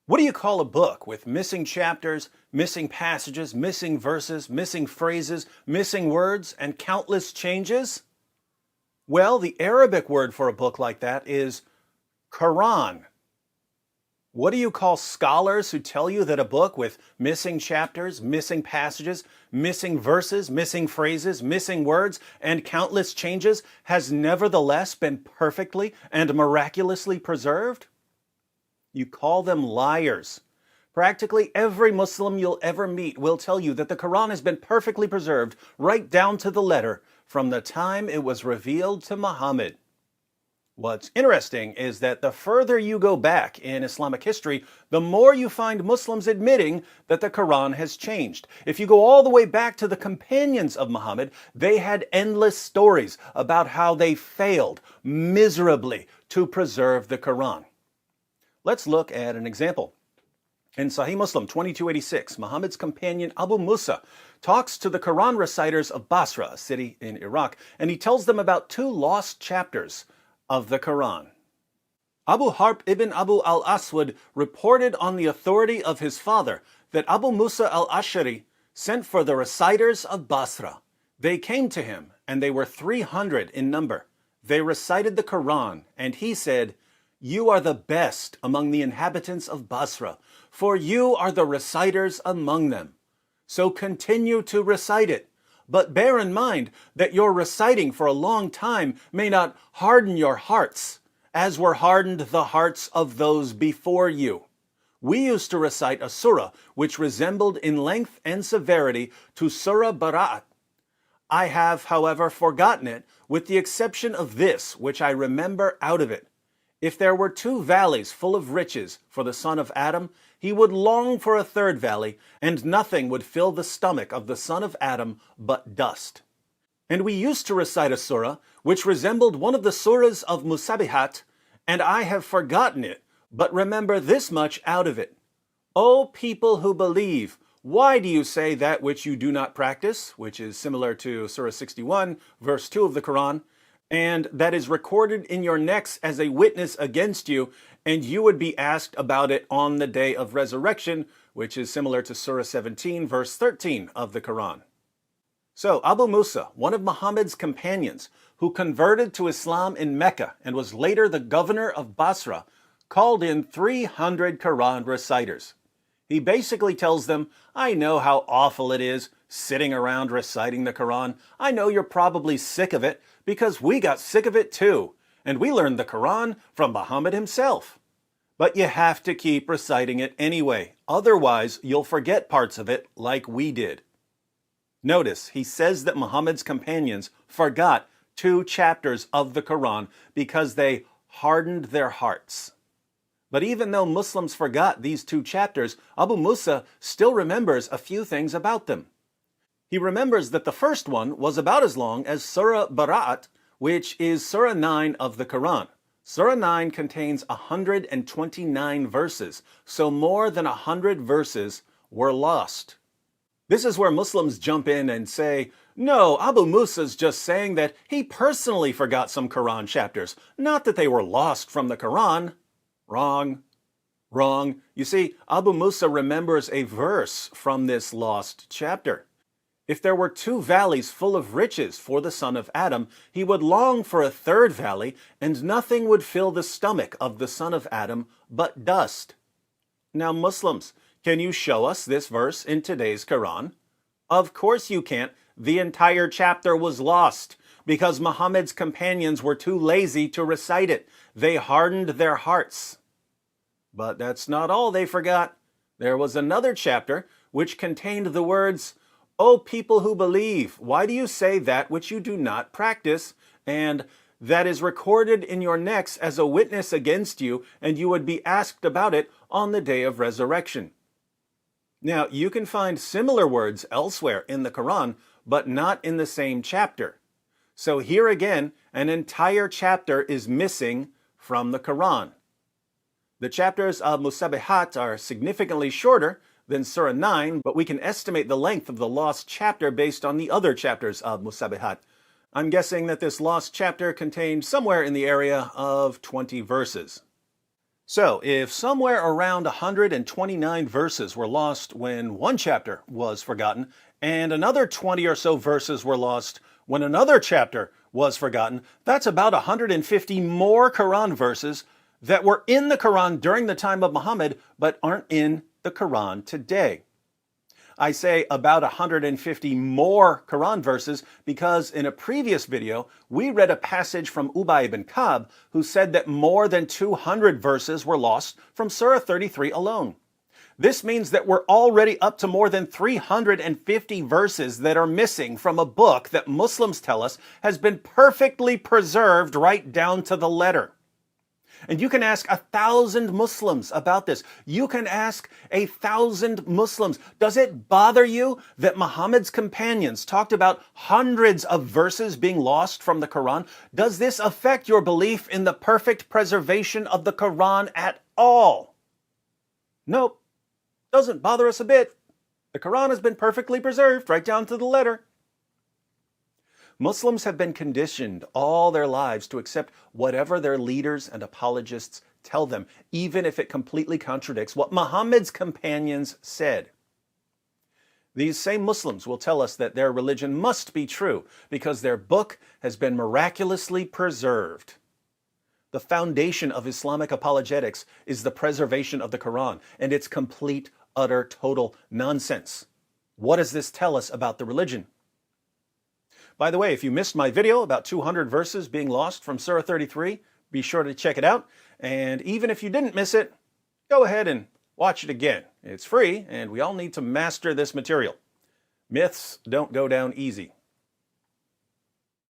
What do you call a book with missing chapters, missing passages, missing verses, missing phrases, missing words, and countless changes? Well, the Arabic word for a book like that is Quran. What do you call scholars who tell you that a book with missing chapters, missing passages, missing verses, missing phrases, missing words, and countless changes has nevertheless been perfectly and miraculously preserved? You call them liars. Practically every Muslim you'll ever meet will tell you that the Quran has been perfectly preserved right down to the letter from the time it was revealed to Muhammad. What's interesting is that the further you go back in Islamic history, the more you find Muslims admitting that the Quran has changed. If you go all the way back to the companions of Muhammad, they had endless stories about how they failed miserably to preserve the Quran. Let's look at an example. In Sahih Muslim 2286, Muhammad's companion Abu Musa talks to the Quran reciters of Basra, a city in Iraq, and he tells them about two lost chapters of the Quran. Abu Harb ibn Abu al-Aswad reported on the authority of his father that Abu Musa al-Ash'ari sent for the reciters of Basra. They came to him, and they were 300 in number. They recited the Quran, and he said, "You are the best among the inhabitants of Basra, for you are the reciters among them. So continue to recite it. But bear in mind that your reciting for a long time may not harden your hearts, as were hardened the hearts of those before you. We used to recite a surah which resembled in length and severity to Surah Bara'at. I have, however, forgotten it, with the exception of this, which I remember out of it. If there were two valleys full of riches for the son of Adam, he would long for a third valley, and nothing would fill the stomach of the son of Adam but dust. And we used to recite a surah which resembled one of the surahs of Musabihat, and I have forgotten it, but remember this much out of it. O people who believe, why do you say that which you do not practice, which is similar to Surah 61, verse 2 of the Quran, and that is recorded in your necks as a witness against you, and you would be asked about it on the day of resurrection, which is similar to Surah 17, verse 13 of the Quran. So Abu Musa, one of Muhammad's companions, who converted to Islam in Mecca and was later the governor of Basra, called in 300 Quran reciters. He basically tells them, I know how awful it is sitting around reciting the Quran. I know you're probably sick of it, because we got sick of it too, and we learned the Quran from Muhammad himself. But you have to keep reciting it anyway, otherwise you'll forget parts of it like we did. Notice, he says that Muhammad's companions forgot 2 chapters of the Quran because they hardened their hearts. But even though Muslims forgot these 2 chapters, Abu Musa still remembers a few things about them. He remembers that the first one was about as long as Surah Bara'at, which is Surah 9 of the Quran. Surah 9 contains 129 verses, so more than 100 verses were lost. This is where Muslims jump in and say, no, Abu Musa's just saying that he personally forgot some Quran chapters, not that they were lost from the Quran. Wrong. Wrong. You see, Abu Musa remembers a verse from this lost chapter. If there were 2 valleys full of riches for the son of Adam, he would long for a third valley, and nothing would fill the stomach of the son of Adam but dust. Now, Muslims, can you show us this verse in today's Quran? Of course you can't. The entire chapter was lost because Muhammad's companions were too lazy to recite it. They hardened their hearts. But that's not all they forgot. There was another chapter which contained the words, O people who believe, why do you say that which you do not practice? And that is recorded in your necks as a witness against you, and you would be asked about it on the day of resurrection. Now, you can find similar words elsewhere in the Quran, but not in the same chapter. So here again, an entire chapter is missing from the Quran. The chapters of Musabihat are significantly shorter than Surah 9, but we can estimate the length of the lost chapter based on the other chapters of Musabihat. I'm guessing that this lost chapter contained somewhere in the area of 20 verses. So, if somewhere around 129 verses were lost when one chapter was forgotten, and another 20 or so verses were lost when another chapter was forgotten, that's about 150 more Quran verses that were in the Quran during the time of Muhammad but aren't in the Quran today. I say about 150 more Quran verses because in a previous video, we read a passage from Ubay ibn Ka'b who said that more than 200 verses were lost from Surah 33 alone. This means that we're already up to more than 350 verses that are missing from a book that Muslims tell us has been perfectly preserved right down to the letter. And you can ask 1,000 Muslims about this. You can ask 1,000 Muslims. Does it bother you that Muhammad's companions talked about hundreds of verses being lost from the Quran? Does this affect your belief in the perfect preservation of the Quran at all? Nope. Doesn't bother us a bit. The Quran has been perfectly preserved right down to the letter. Muslims have been conditioned all their lives to accept whatever their leaders and apologists tell them, even if it completely contradicts what Muhammad's companions said. These same Muslims will tell us that their religion must be true because their book has been miraculously preserved. The foundation of Islamic apologetics is the preservation of the Quran, and it's complete, utter, total nonsense. What does this tell us about the religion? By the way, if you missed my video about 200 verses being lost from Surah 33, be sure to check it out. And even if you didn't miss it, go ahead and watch it again. It's free, and we all need to master this material. Myths don't go down easy.